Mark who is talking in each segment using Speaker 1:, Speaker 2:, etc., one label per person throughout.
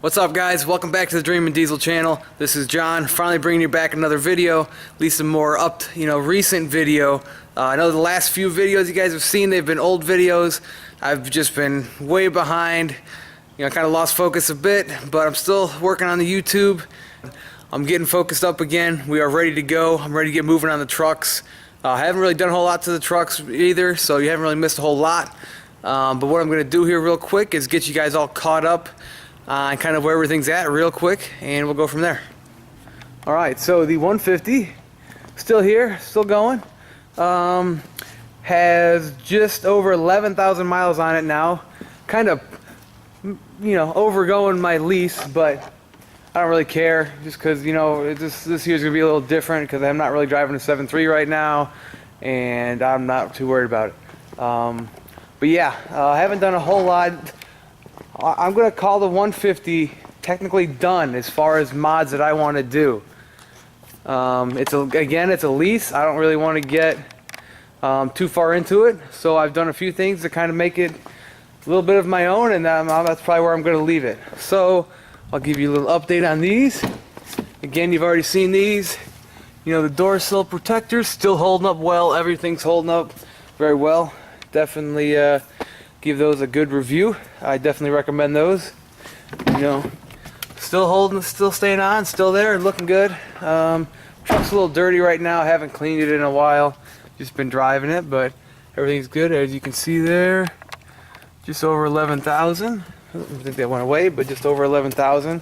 Speaker 1: What's up, guys? Welcome back to the Dreamin Diesel channel. This is John, finally bringing you back another video, at least a more recent video. I know the last few videos you guys have seen, they've been old videos. I've just been way behind, kind of lost focus a bit, but I'm still working on the YouTube. I'm getting focused up again. We are ready to go. I'm ready to get moving on the trucks. I haven't really done a whole lot to the trucks either, so you haven't really missed a whole lot. But what I'm going to do here real quick is get you guys all caught up and kind of where everything's at real quick, and we'll go from there. Alright, so the 150 still here, still going. Has just over 11,000 miles on it now. Kind of, overgoing my lease, but I don't really care, just because, this year's going to be a little different because I'm not really driving a 7.3 right now, and I'm not too worried about it. But yeah, I haven't done a whole lot. I'm going to call the 150 technically done as far as mods that I want to do. It's a lease. I don't really want to get too far into it, so I've done a few things to kind of make it a little bit of my own, and that's probably where I'm going to leave it. So I'll give you a little update on these. Again, you've already seen these. The door sill protectors still holding up well. Everything's holding up very well. Definitely give those a good review. I definitely recommend those. Still holding, still staying on, still there, and looking good. Truck's a little dirty right now. I haven't cleaned it in a while. Just been driving it, but everything's good. As you can see there, just over 11,000. I think that went away, but just over 11,000.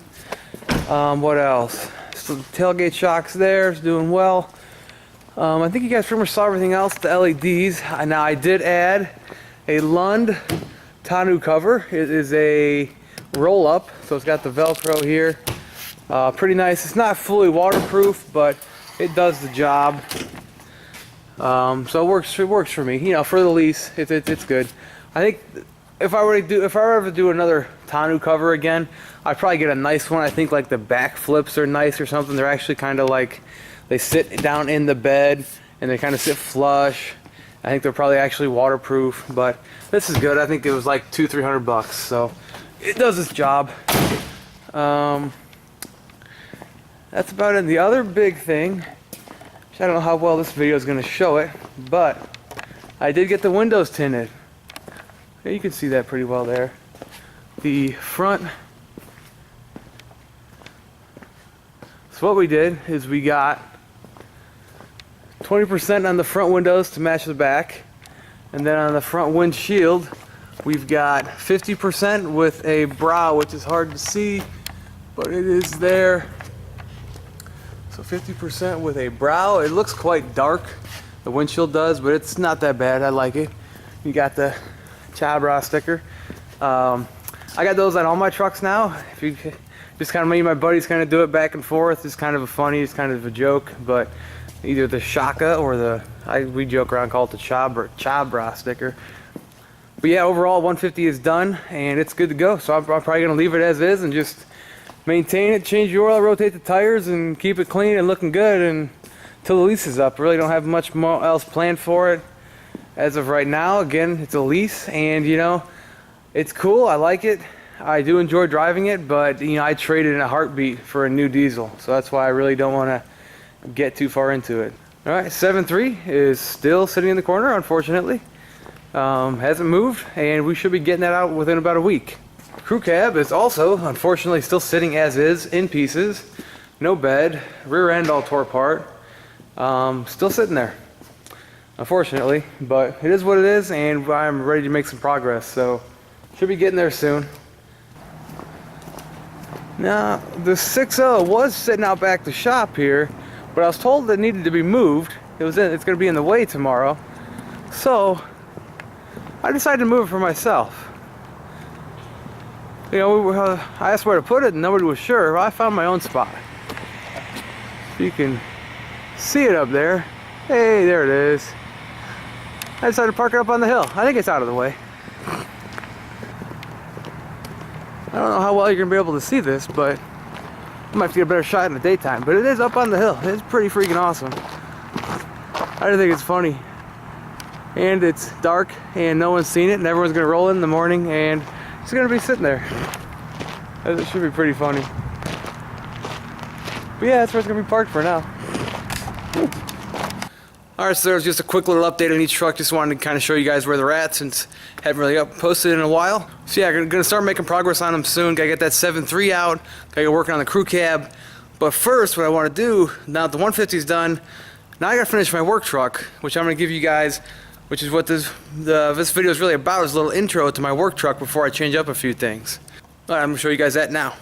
Speaker 1: What else? So the tailgate shocks there, it's doing well. I think you guys pretty much saw everything else. The LEDs. Now I did add a Lund tonneau cover. It is a roll up, so it's got the Velcro here. Pretty nice. It's not fully waterproof, but it does the job. So it works for me. For the lease, it's good. I think if I were to do another tonneau cover again, I'd probably get a nice one. I think like the back flips are nice or something. They're actually kind of like, they sit down in the bed and they kind of sit flush. I think they're probably actually waterproof, but this is good. I think it was like $200-300, so it does its job. That's about it. The other big thing, which I don't know how well this video is going to show it, but I did get the windows tinted. Yeah, you can see that pretty well there. The front. So what we did is we got 20% on the front windows to match the back, and then on the front windshield we've got 50% with a brow, which is hard to see, but it is there. So 50% with a brow. It looks quite dark, the windshield does, but it's not that bad. I like it. You got the Chabra sticker. I got those on all my trucks now. If you just kind of, me and my buddies kind of do it back and forth. It's kind of a funny, it's kind of a joke, but either the Shaka or we joke around, call it the Chabra sticker. But yeah, overall 150 is done and it's good to go. So I'm probably going to leave it as is and just maintain it, change the oil, rotate the tires, and keep it clean and looking good until the lease is up. Really don't have much more else planned for it as of right now. Again, it's a lease, and it's cool. I like it. I do enjoy driving it, but I traded in a heartbeat for a new diesel, so that's why I really don't want to get too far into it. All right, 7.3 is still sitting in the corner, unfortunately. Hasn't moved, and we should be getting that out within about a week. Crew cab is also, unfortunately, still sitting as is, in pieces. No bed, rear end all tore apart. Still sitting there, unfortunately, but it is what it is, and I'm ready to make some progress, so should be getting there soon. Now, the 6.0 was sitting out back the shop here, but I was told it needed to be moved. It's going to be in the way tomorrow, so I decided to move it for myself. I asked where to put it and nobody was sure. Well, I found my own spot. You can see it up there. Hey, there it is. I decided to park it up on the hill. I think it's out of the way. I don't know how well you're going to be able to see this, but I might have to get a better shot in the daytime. But it is up on the hill. It's pretty freaking awesome. I think it's funny. And it's dark and no one's seen it, and everyone's going to roll in the morning and it's going to be sitting there. It should be pretty funny. But yeah, that's where it's gonna be parked for now. Alright, so there's just a quick little update on each truck. Just wanted to kind of show you guys where they're at since I haven't really posted in a while. So yeah, I'm gonna start making progress on them soon. Gotta get that 7.3 out. Gotta get working on the crew cab. But first, what I want to do, now that the 150 is done, now I gotta finish my work truck, which I'm gonna give you guys, which is what this video is really about, is a little intro to my work truck before I change up a few things. Alright, I'm gonna show you guys that now.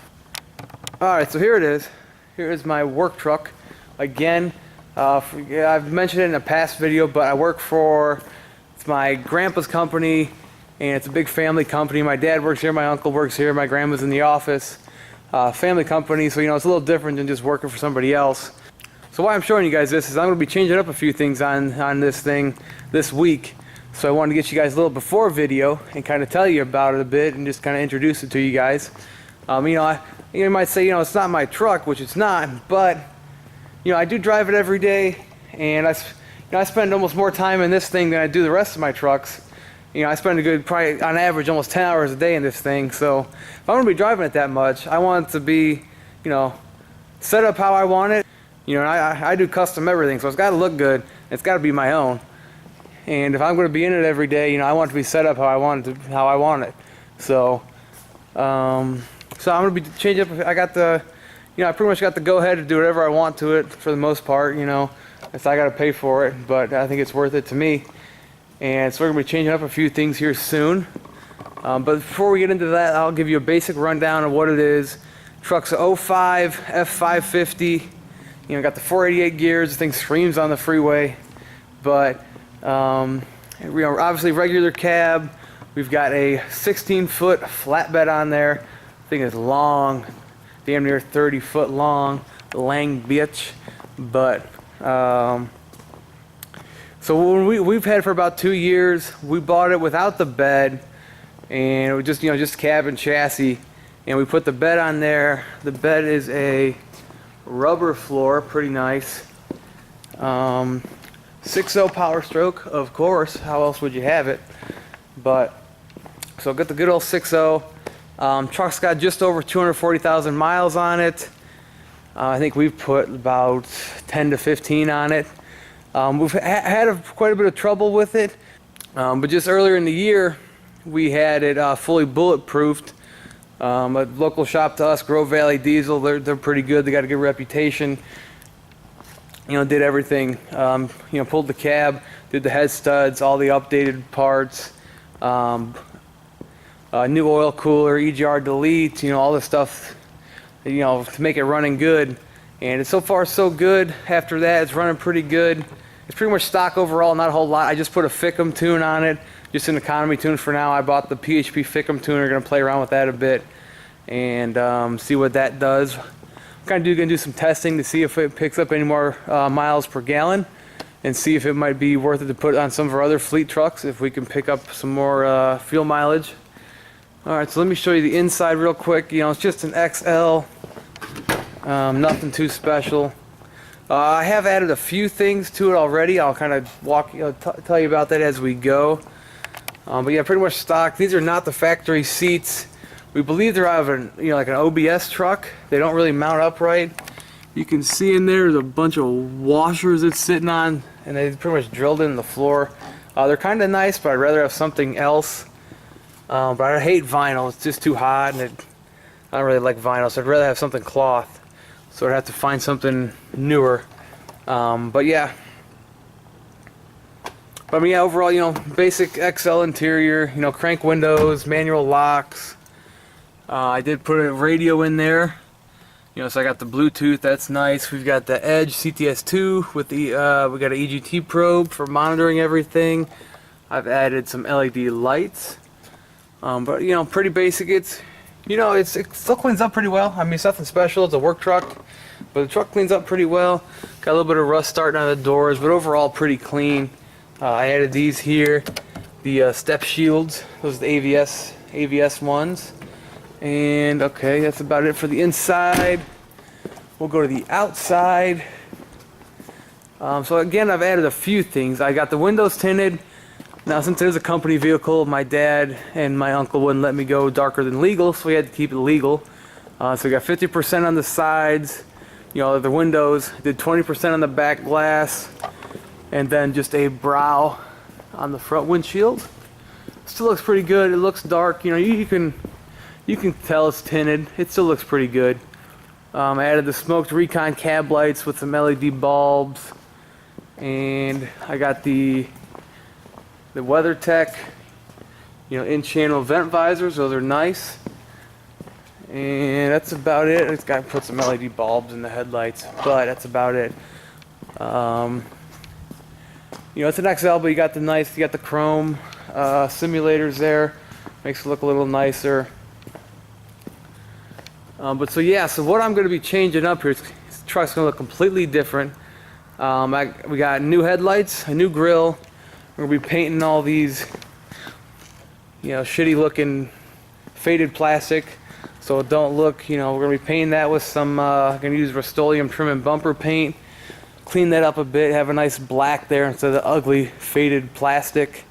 Speaker 1: Alright, so here it is. Here is my work truck. Again, I've mentioned it in a past video, but I work for, it's my grandpa's company, and it's a big family company. My dad works here, my uncle works here, my grandma's in the office. Family company, so you know, it's a little different than just working for somebody else. So why I'm showing you guys this is I'm going to be changing up a few things on this thing this week. So I wanted to get you guys a little before video and kind of tell you about it a bit and just kind of introduce it to you guys. You might say, it's not my truck, which it's not, but I do drive it every day, and I spend almost more time in this thing than I do the rest of my trucks. I spend a good, probably on average, almost 10 hours a day in this thing. So if I'm going to be driving it that much, I want it to be, set up how I want it. I do custom everything, so it's got to look good. It's got to be my own. And if I'm going to be in it every day, I want it to be set up how I want it. So, I'm going to be changing up. I got the, I pretty much got the go ahead to do whatever I want to it for the most part. So I got to pay for it, but I think it's worth it to me. And so we're going to be changing up a few things here soon. But before we get into that, I'll give you a basic rundown of what it is. Truck's a 05 F550. Got the 488 gears. The thing screams on the freeway. But obviously regular cab. We've got a 16-foot flatbed on there. The thing is long, damn near 30-foot long. Lang bitch. But so when we've had it for about 2 years. We bought it without the bed, and it was just cab and chassis, and we put the bed on there. The bed is a rubber floor, pretty nice. 6.0 Powerstroke, of course. How else would you have it? But so got the good old 6.0. Truck's got just over 240,000 miles on it. I think we've put about 10 to 15 on it. We've had quite a bit of trouble with it, but just earlier in the year we had it fully bulletproofed. A local shop to us, Grove Valley Diesel, they're pretty good. They got a good reputation. Did everything. Pulled the cab, did the head studs, all the updated parts, new oil cooler, EGR delete, all the stuff, to make it running good. And it's so far so good. After that, it's running pretty good. It's pretty much stock overall, not a whole lot. I just put a Fickum tune on it, just an economy tune for now. I bought the PHP Fickum tuner. Going to play around with that a bit and see what that does. I'm going to do some testing to see if it picks up any more miles per gallon, and see if it might be worth it to put on some of our other fleet trucks if we can pick up some more fuel mileage. All right, so let me show you the inside real quick. It's just an XL. Nothing too special. I have added a few things to it already. I'll kind of tell you about that as we go. But yeah, pretty much stock. These are not the factory seats. We believe they're out of an like an OBS truck. They don't really mount upright. You can see in there's a bunch of washers it's sitting on, and they pretty much drilled in the floor. They're kind of nice, but I'd rather have something else. But I hate vinyl. It's just too hot, and I don't really like vinyl, so I'd rather have something cloth. So I'd have to find something newer. But yeah. But I mean, yeah, overall, basic XL interior, crank windows, manual locks. I did put a radio in there. So I got the Bluetooth, that's nice. We've got the Edge CTS2 with the, we got an EGT probe for monitoring everything. I've added some LED lights. But pretty basic. It still cleans up pretty well. I mean, it's nothing special. It's a work truck, but the truck cleans up pretty well. Got a little bit of rust starting on the doors, but overall pretty clean. I added these here, the step shields. Those are the AVS ones. And okay, that's about it for the inside. We'll go to the outside. So again, I've added a few things. I got the windows tinted. Now, since it is a company vehicle, my dad and my uncle wouldn't let me go darker than legal, so we had to keep it legal. So we got 50% on the sides, the windows, did 20% on the back glass, and then just a brow on the front windshield. Still looks pretty good. It looks dark. You can tell it's tinted. It still looks pretty good. I added the smoked Recon cab lights with some LED bulbs, and I got the WeatherTech, in-channel vent visors. Those are nice. And that's about it. I just got to put some LED bulbs in the headlights, but that's about it. It's an XL, but you got the chrome simulators there. Makes it look a little nicer. So what I'm going to be changing up here, the truck's going to look completely different. We got new headlights, a new grille. We're going to be painting all these, shitty looking faded plastic, so it don't look, we're going to be painting that with some, going to use Rust-Oleum trim and bumper paint. Clean that up a bit, have a nice black there instead of the ugly faded plastic.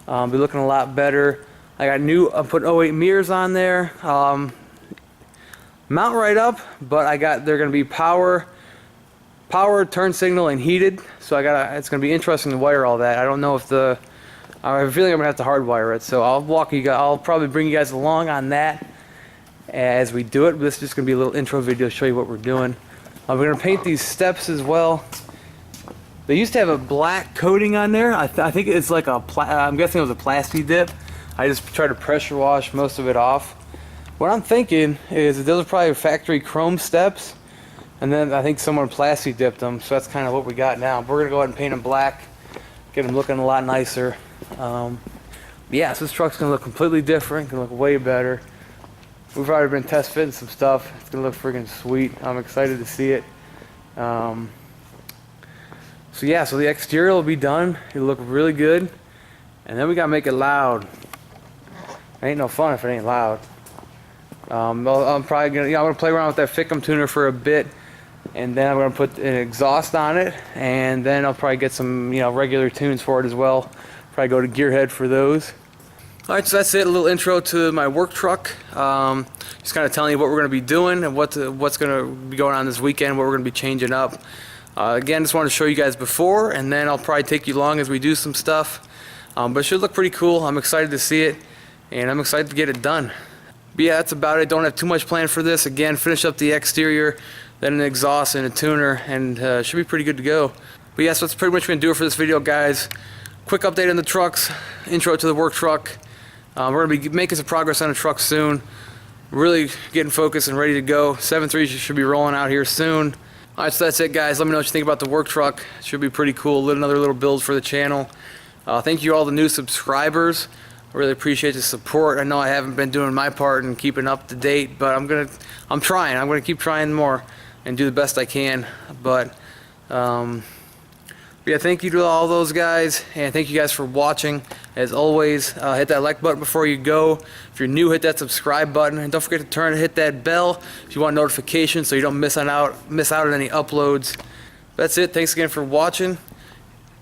Speaker 1: Be looking a lot better. I'm putting 08 mirrors on there. Mount right up, but they're going to be power, turn signal, and heated. So it's going to be interesting to wire all that. I don't know if I have a feeling I'm going to have to hardwire it. So I'll probably bring you guys along on that as we do it. This is just going to be a little intro video to show you what we're doing. We're going to paint these steps as well. They used to have a black coating on there. I think it's like I'm guessing it was a plasti dip. I just tried to pressure wash most of it off. What I'm thinking is that those are probably factory chrome steps, and then I think someone plasti dipped them, so that's kind of what we got now. But we're going to go ahead and paint them black, get them looking a lot nicer. So this truck's going to look completely different, going to look way better. We've already been test fitting some stuff. It's going to look friggin' sweet. I'm excited to see it. So the exterior will be done. It'll look really good. And then we got to make it loud. It ain't no fun if it ain't loud. I'm probably going to, I'm going to play around with that Fickum tuner for a bit. And then I'm going to put an exhaust on it. And then I'll probably get some, regular tunes for it as well. Probably go to Gearhead for those. Alright, so that's it, a little intro to my work truck. Just kind of telling you what we're going to be doing and what's going to be going on this weekend, what we're going to be changing up. Again, just wanted to show you guys before, and then I'll probably take you along as we do some stuff. But it should look pretty cool. I'm excited to see it, and I'm excited to get it done. But yeah, that's about it. Don't have too much planned for this. Again, finish up the exterior, then an exhaust and a tuner, and should be pretty good to go. But yeah, so that's pretty much going to do it for this video, guys. Quick update on the trucks, intro to the work truck. We're going to be making some progress on the truck soon. Really getting focused and ready to go. 7.3 should be rolling out here soon. Alright, so that's it, guys. Let me know what you think about the work truck. It should be pretty cool. Another little build for the channel. Thank you all the new subscribers. I really appreciate the support. I know I haven't been doing my part and keeping up to date, but I'm trying. I'm gonna keep trying more and do the best I can. But yeah, thank you to all those guys, and thank you guys for watching. As always, hit that like button before you go. If you're new, hit that subscribe button, and don't forget to hit that bell if you want notifications so you don't miss out on any uploads. That's it. Thanks again for watching.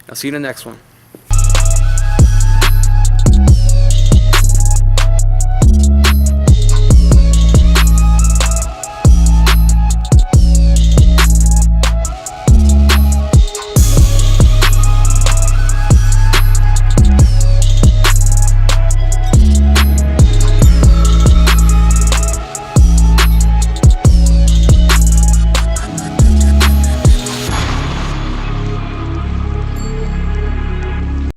Speaker 1: I'll see you in the next one.